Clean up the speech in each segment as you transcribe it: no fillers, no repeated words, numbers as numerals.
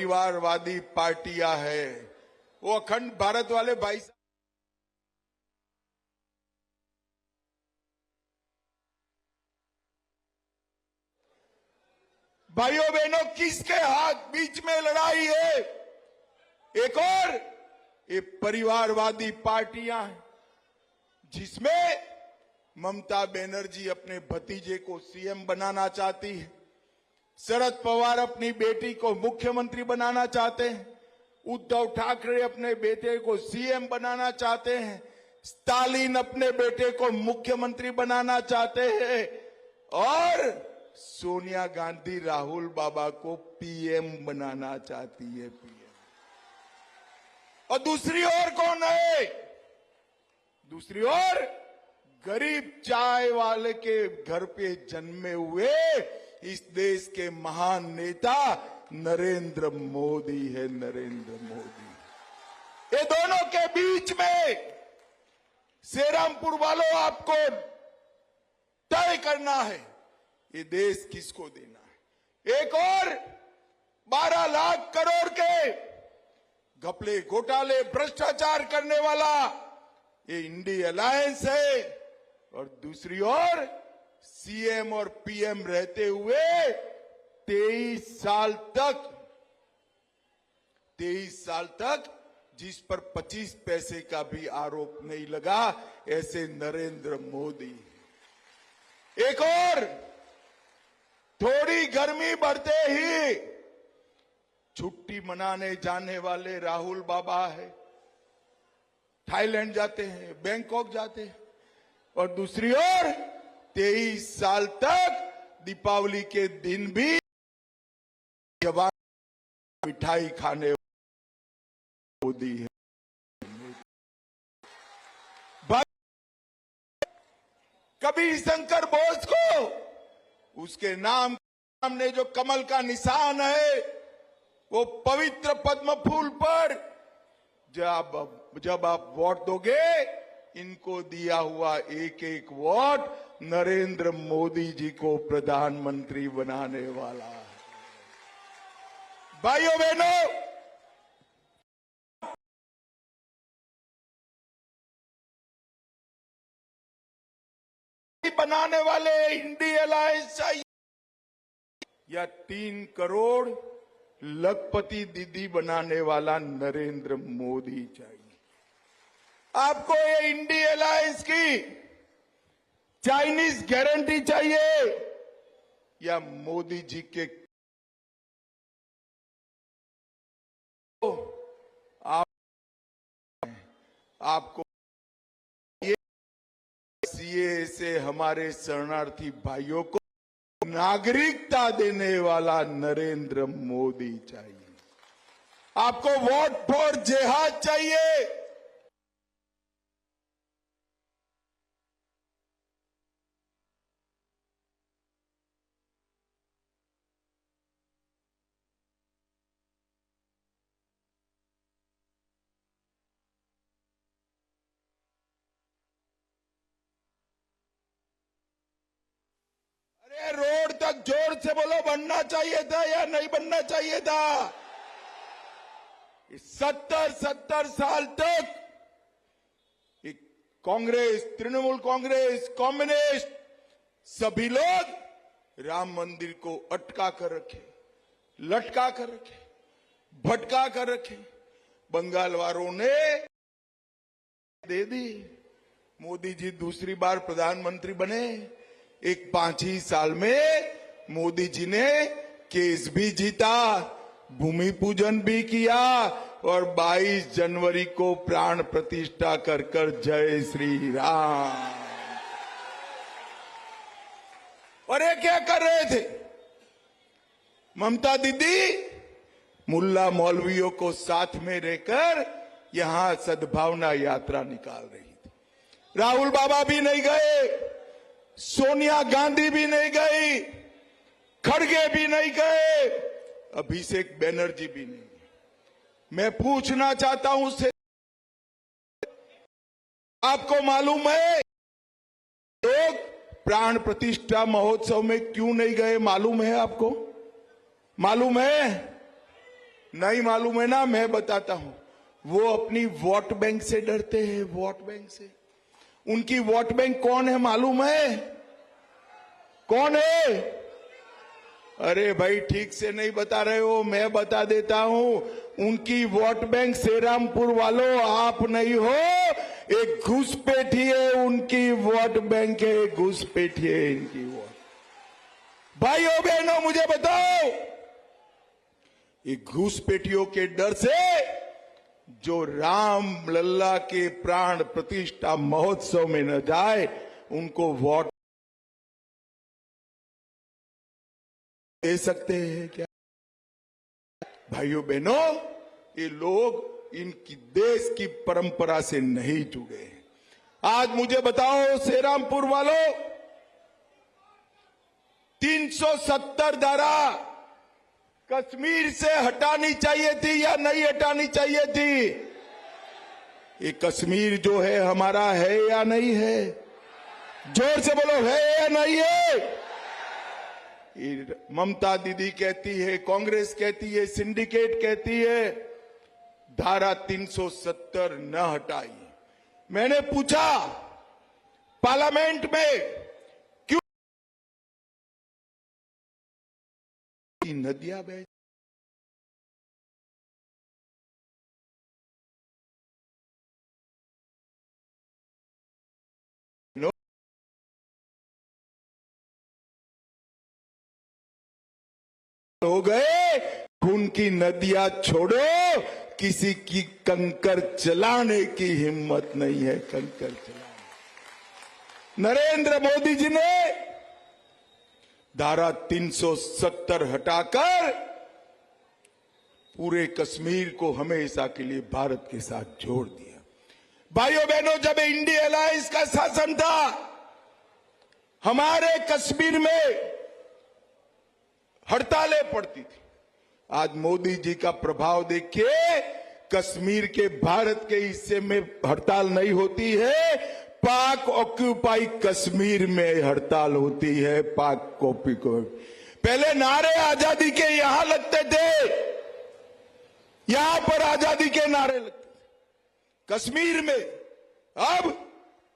परिवारवादी पार्टियां है, वो अखंड भारत वाले भाई साहब, भाइयों बहनों, किसके हाथ बीच में लड़ाई है? एक और ये परिवारवादी पार्टियां हैं जिसमें ममता बनर्जी अपने भतीजे को सीएम बनाना चाहती है, शरद पवार अपनी बेटी को मुख्यमंत्री बनाना चाहते हैं, उद्धव ठाकरे अपने बेटे को सीएम बनाना चाहते हैं, स्टालिन अपने बेटे को मुख्यमंत्री बनाना चाहते हैं और सोनिया गांधी राहुल बाबा को पीएम बनाना चाहती है, पीएम। और दूसरी ओर कौन है? दूसरी ओर गरीब चाय वाले के घर पे जन्मे हुए इस देश के महान नेता नरेंद्र मोदी है, नरेंद्र मोदी। ये दोनों के बीच में श्रीरामपुर वालों, आपको तय करना है ये देश किसको देना है। एक और 12 लाख करोड़ के घपले घोटाले भ्रष्टाचार करने वाला ये इंडी अलायंस है और दूसरी ओर सीएम और पीएम रहते हुए 23 साल तक जिस पर 25 पैसे का भी आरोप नहीं लगा, ऐसे नरेंद्र मोदी। एक और थोड़ी गर्मी बढ़ते ही छुट्टी मनाने जाने वाले राहुल बाबा है, थाईलैंड जाते हैं, बैंकॉक जाते हैं और दूसरी ओर 23 साल तक दीपावली के दिन भी जवान मिठाई खाने मोदी है। कबीर शंकर बोस को उसके नाम सामने जो कमल का निशान है, वो पवित्र पद्म फूल पर जब आप वोट दोगे, इनको दिया हुआ एक एक वोट नरेंद्र मोदी जी को प्रधानमंत्री बनाने वाला है। भाइयों बहनों, बनाने वाले इंडी अलायंस चाहिए या 3 करोड़ लखपति दीदी बनाने वाला नरेंद्र मोदी चाहिए? आपको ये इंडी अलायंस की चाइनीज गारंटी चाहिए या मोदी जी के आपको ये सीए से हमारे शरणार्थी भाइयों को नागरिकता देने वाला नरेंद्र मोदी चाहिए। आपको वोट फॉर जिहाद चाहिए। रोड तक जोर से बोलो, बनना चाहिए था या नहीं बनना चाहिए था? 70 साल तक कांग्रेस, तृणमूल कांग्रेस, कम्युनिस्ट सभी लोग राम मंदिर को अटका कर रखे, लटका कर रखे, भटका कर रखे। बंगाल वालों ने दे दी, मोदी जी दूसरी बार प्रधानमंत्री बने। एक 5 ही साल में मोदी जी ने केस भी जीता, भूमि पूजन भी किया और 22 जनवरी को प्राण प्रतिष्ठा कर जय श्री राम। और ये क्या कर रहे थे? ममता दीदी मुल्ला मौलवियों को साथ में रहकर यहां सद्भावना यात्रा निकाल रही थी। राहुल बाबा भी नहीं गए, सोनिया गांधी भी नहीं गई, खड़गे भी नहीं गए, अभिषेक बनर्जी भी नहीं गए। मैं पूछना चाहता हूं उससे, आपको मालूम है लोग प्राण प्रतिष्ठा महोत्सव में क्यों नहीं गए? मालूम है आपको? मालूम है? नहीं मालूम है ना, मैं बताता हूं। वो अपनी वोट बैंक से डरते हैं, वोट बैंक से। उनकी वोट बैंक कौन है मालूम है? कौन है? अरे भाई ठीक से नहीं बता रहे हो, मैं बता देता हूं। उनकी वोट बैंक श्रीरामपुर वालों आप नहीं हो, एक घुसपैठी है उनकी वोट बैंक है, घुसपैठी है इनकी वोट। भाइयों बहनों मुझे बताओ, ये घुसपैठियों के डर से जो राम लल्ला के प्राण प्रतिष्ठा महोत्सव में न जाए, उनको वोट दे सकते हैं क्या? भाइयों बहनों, ये लोग इनकी देश की परंपरा से नहीं जुड़े हैं। आज मुझे बताओ श्रीरामपुर वालों, 370 धारा कश्मीर से हटानी चाहिए थी या नहीं हटानी चाहिए थी? ये कश्मीर जो है हमारा है या नहीं है? जोर से बोलो, है या नहीं है? ममता दीदी कहती है, कांग्रेस कहती है, सिंडिकेट कहती है धारा 370 न हटाई। मैंने पूछा पार्लियामेंट में, क्यों नदियां बह हो गए, खून की नदियां छोड़ो, किसी की कंकर चलाने की हिम्मत नहीं है, कंकर चलाने। नरेंद्र मोदी जी ने धारा 370 हटाकर पूरे कश्मीर को हमेशा के लिए भारत के साथ जोड़ दिया। भाइयों बहनों, जब इंडिया अलायंस का शासन था, हमारे कश्मीर में हड़तालें पड़ती थी। आज मोदी जी का प्रभाव देखिए, कश्मीर के भारत के हिस्से में हड़ताल नहीं होती है, पाक ऑक्यूपाई कश्मीर में हड़ताल होती है। पाक कॉपी को पहले नारे आजादी के यहां लगते थे, यहां पर आजादी के नारे लगते थे कश्मीर में, अब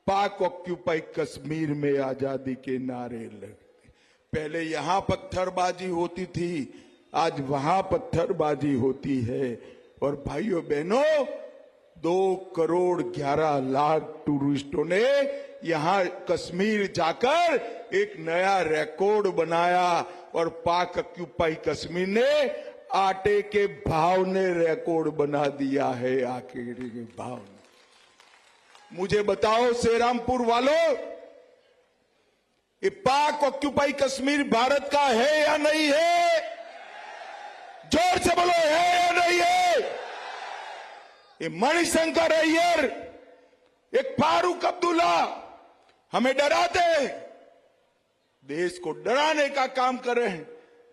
पाक ऑक्यूपाई कश्मीर में आजादी के नारे लगते। पहले यहां पत्थरबाजी होती थी, आज वहां पत्थरबाजी होती है। और भाइयों बहनों, 2 करोड़ 11 लाख टूरिस्टों ने यहां कश्मीर जाकर एक नया रिकॉर्ड बनाया, और पाक ऑक्यूपाई कश्मीर ने आटे के भाव ने रिकॉर्ड बना दिया है, आटे के भाव ने। मुझे बताओ श्रीरामपुर वालों, ये पाक ऑक्यूपाई कश्मीर भारत का है या नहीं है? जोर से बोलो, है या नहीं है? ये मणिशंकर अय्यर, एक फारूक अब्दुल्ला हमें डराते हैं, देश को डराने का काम कर रहे हैं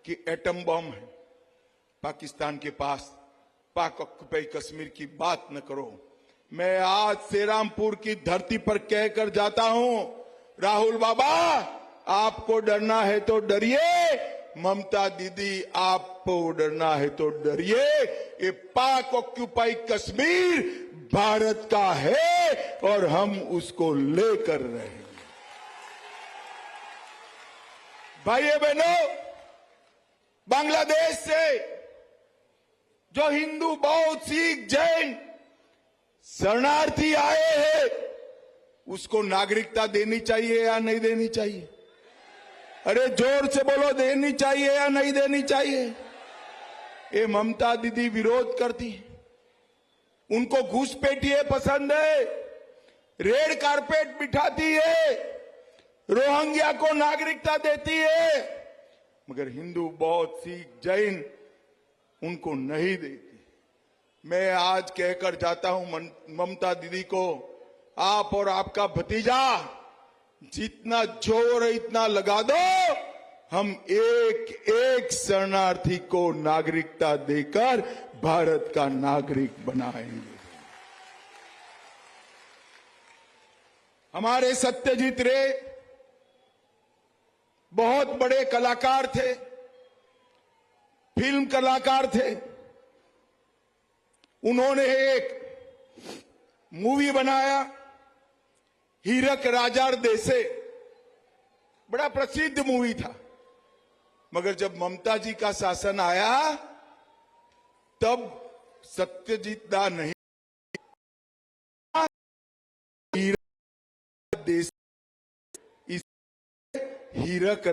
कि एटम बम है पाकिस्तान के पास, पाक ऑक्यूपाई कश्मीर की बात न करो। मैं आज श्रीरामपुर की धरती पर कहकर जाता हूं, राहुल बाबा आपको डरना है तो डरिए, ममता दीदी आपको डरना है तो डरिए। ये पाक ऑक्यूपाई कश्मीर भारत का है और हम उसको लेकर रहे हैं। भाइयों बहनों, बांग्लादेश से जो हिंदू, बौद्ध, सिख, जैन शरणार्थी आए हैं, उसको नागरिकता देनी चाहिए या नहीं देनी चाहिए? अरे जोर से बोलो, देनी चाहिए या नहीं देनी चाहिए? ये ममता दीदी विरोध करती, उनको घुसपैठिए पसंद है, रेड कारपेट बिठाती है, रोहिंग्या को नागरिकता देती है, मगर हिंदू, बौद्ध, सिख, जैन उनको नहीं देती। मैं आज कहकर जाता हूं ममता दीदी को, आप और आपका भतीजा जितना जोर है इतना लगा दो, हम एक एक शरणार्थी को नागरिकता देकर भारत का नागरिक बनाएंगे। हमारे सत्यजीत रे बहुत बड़े कलाकार थे, फिल्म कलाकार थे, उन्होंने एक मूवी बनाया हीरक राजार देसे, बड़ा प्रसिद्ध मूवी था। मगर जब ममता जी का शासन आया तब सत्यजीत दा नहीं, हीरक देश इस हीरक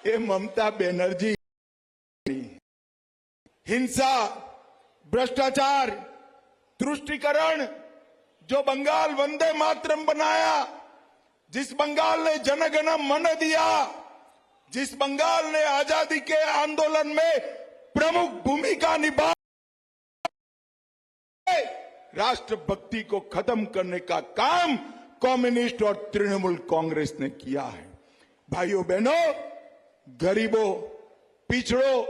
ये ममता बनर्जी हिंसा, भ्रष्टाचार, तुष्टीकरण, जो बंगाल वंदे मातरम बनाया, जिस बंगाल ने जनगण मन दिया, जिस बंगाल ने आजादी के आंदोलन में प्रमुख भूमिका निभाई, राष्ट्रभक्ति को खत्म करने का काम कम्युनिस्ट और तृणमूल कांग्रेस ने किया है। भाइयों बहनों, गरीबों, पिछड़ों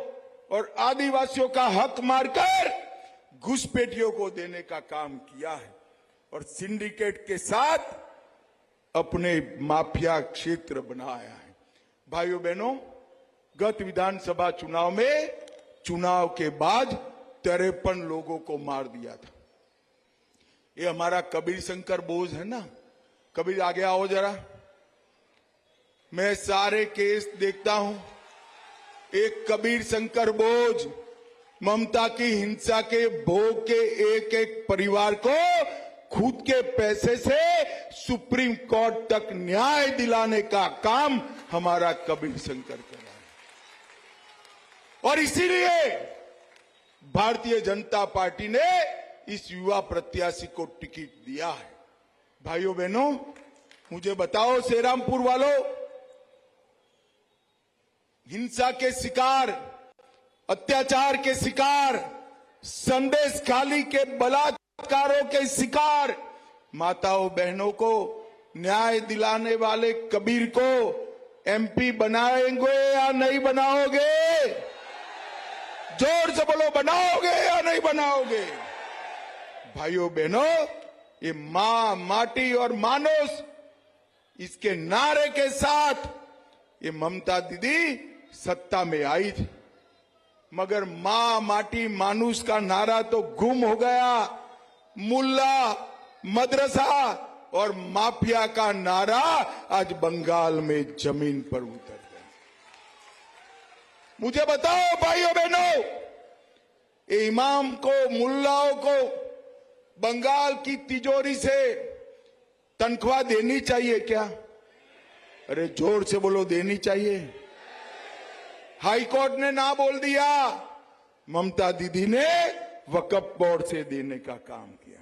और आदिवासियों का हक मारकर घुसपैठियों को देने का काम किया है और सिंडिकेट के साथ अपने माफिया क्षेत्र बनाया है। भाइयों बहनों, गत विधानसभा चुनाव में चुनाव के बाद 53 लोगों को मार दिया था। ये हमारा कबीर शंकर बोझ है ना। कबीर आगे आओ जरा, मैं सारे केस देखता हूं। एक कबीर शंकर बोझ ममता की हिंसा के भोग के एक एक परिवार को खुद के पैसे से सुप्रीम कोर्ट तक न्याय दिलाने का काम हमारा कबीर शंकर कर रहा है। और इसीलिए भारतीय जनता पार्टी ने इस युवा प्रत्याशी को टिकट दिया है। भाइयों बहनों, मुझे बताओ श्रीरामपुर वालों, हिंसा के शिकार, अत्याचार के शिकार, संदेश खाली के बलात्कारों के शिकार माताओं बहनों को न्याय दिलाने वाले कबीर को एमपी बनाएंगे या नहीं बनाओगे? जोर से बोलो, बनाओगे या नहीं बनाओगे? भाइयों बहनों, ये मां, माटी और मानुष, इसके नारे के साथ ये ममता दीदी सत्ता में आई थी। मगर मां, माटी, मानुष का नारा तो गुम हो गया। मुल्ला, मदरसा और माफिया का नारा आज बंगाल में जमीन पर उतर गया। मुझे बताओ भाइयों बहनों, इमाम को, मुल्लाओं को बंगाल की तिजोरी से तनख्वाह देनी चाहिए क्या? अरे जोर से बोलो, देनी चाहिए। हाई कोर्ट ने ना बोल दिया, ममता दीदी ने वक्फ बोर्ड से देने का काम किया।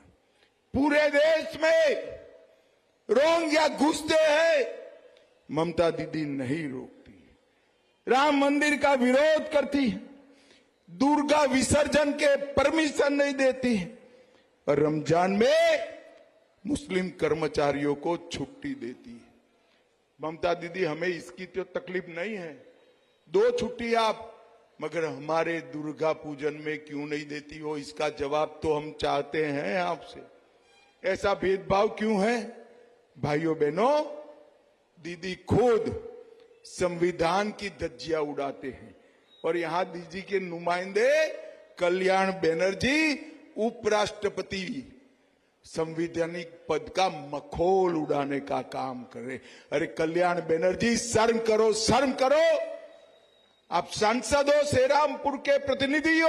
पूरे देश में रोहिंग्या घुसते हैं, ममता दीदी नहीं रोकती। राम मंदिर का विरोध करती है, दुर्गा विसर्जन के परमिशन नहीं देती है और रमजान में मुस्लिम कर्मचारियों को छुट्टी देती है। ममता दीदी, हमें इसकी तो तकलीफ नहीं है, 2 छुट्टी आप, मगर हमारे दुर्गा पूजन में क्यों नहीं देती हो? इसका जवाब तो हम चाहते हैं आपसे। ऐसा भेदभाव क्यों है? भाइयों बहनों, दीदी खुद संविधान की धज्जियां उड़ाते हैं और यहां दीदी के नुमाइंदे कल्याण बनर्जी उपराष्ट्रपति संवैधानिक पद का मखौल उड़ाने का काम कर रहे। अरे कल्याण बनर्जी, शर्म करो, शर्म करो। आप सांसद हो, श्रीरामपुर के प्रतिनिधि हो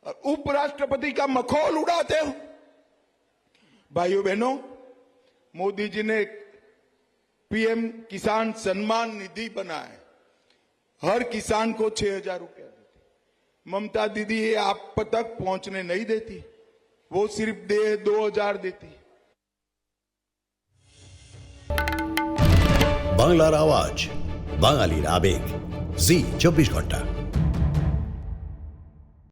और उपराष्ट्रपति का मखौल उड़ाते हो। भाइयों बहनों, मोदी जी ने पीएम किसान सम्मान निधि बनाया, हर किसान को 6,000 रुपया देती। ममता दीदी ये आप तक पहुंचने नहीं देती, वो सिर्फ 2,000 देती। বাংলার আওয়াজ, বাঙালির আবেগ, জি 24 ঘন্টা।